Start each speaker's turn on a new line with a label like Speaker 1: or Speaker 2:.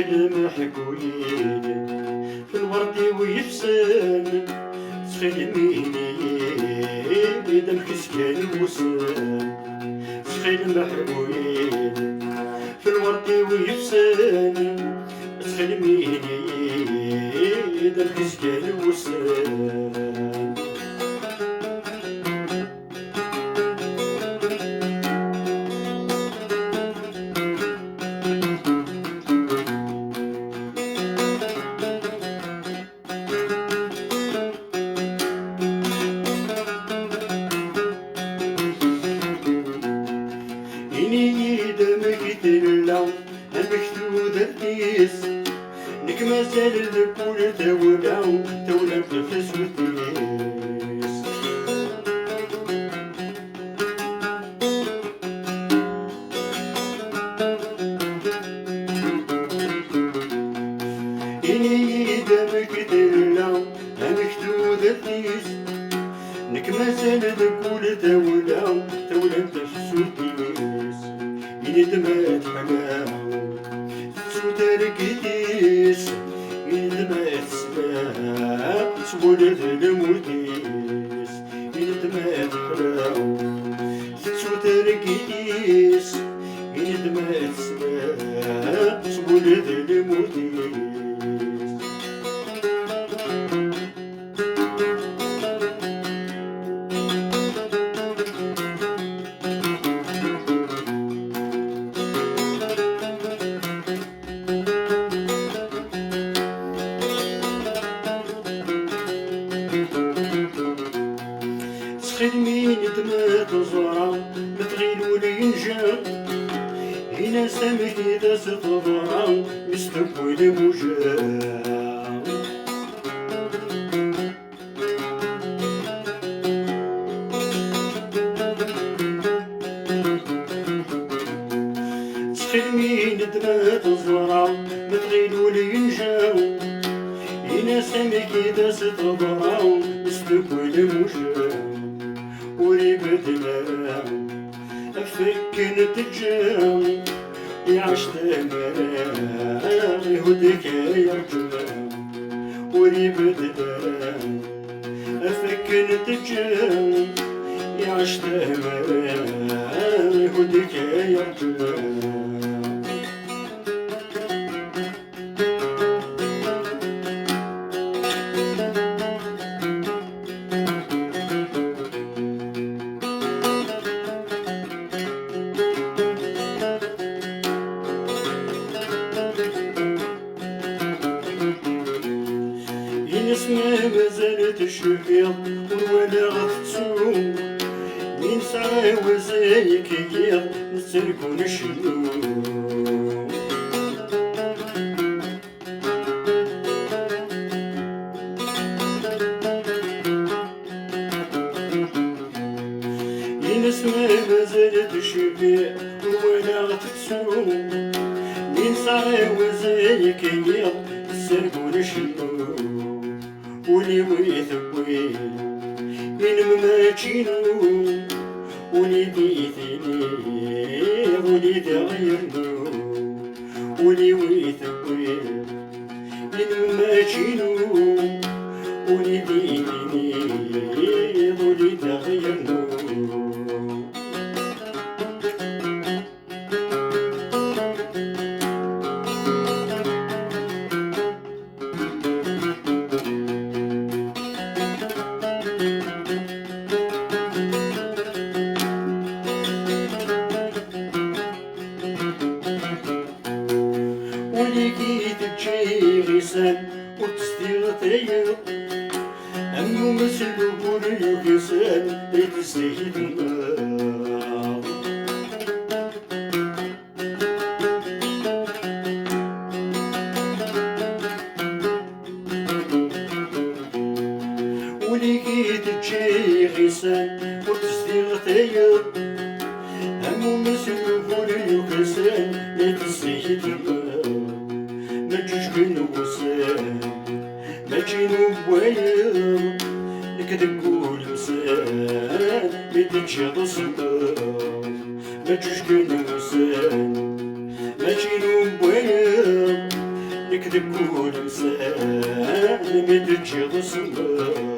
Speaker 1: سخيل محكوين في الورد ويفسن سخيل ميني دم كسكان وسن سخيل محكوين في الورد ويفسن سخيل ميني دم كسكان وسن نك مازال الكل تولا بنفس وثيس إني دمك دلا مكتود الثيس نك مازال الكل تولا بنفس وثيس إني دمات حلاوة تركتيس إذا ما تسمع سولت الموتيس إذا ما تحراو تسو تركتيس إذا ما تسمع سولت الموتيس خدمين دمات وزرع متغيل ولا ينجا هنا سامك إذا ستضرع مستقبل موجا خدمين دمات وزرع متغيل ولا ينجا هنا سامك إذا ستضرع مستقبل موجا وريبدنا أفكن تجام يعشت مرام يهدك يرجم وريبدنا أفكن تجام يعشت مرام يهدك يرجم نسمع مازالت الشفيق والولا غتسوم مين سعى وزايك يغ نسلكو نشنو نسمع مازالت الشفيق والولا غتسوم مين سعى وزايك يغ نسلكو نشنو ولي ويثوي من مماجينو ولي ديثني ولي دغيرنو ولي ويثوي من مماجينو ولي ديثني ولي دغيرنو وتستيغ تيغ أمو مسلو بوريو كسان يتسيد النار وليكي تجي غسان وتستيغ تيغ أمو مسلو بوريو كسان يتسيد النار مجيش وسام مجينو بويا نكدب قول مسام ميدنشي تصدر مجيش وسام مجينو بويا دكول مسال مدرجي غصمك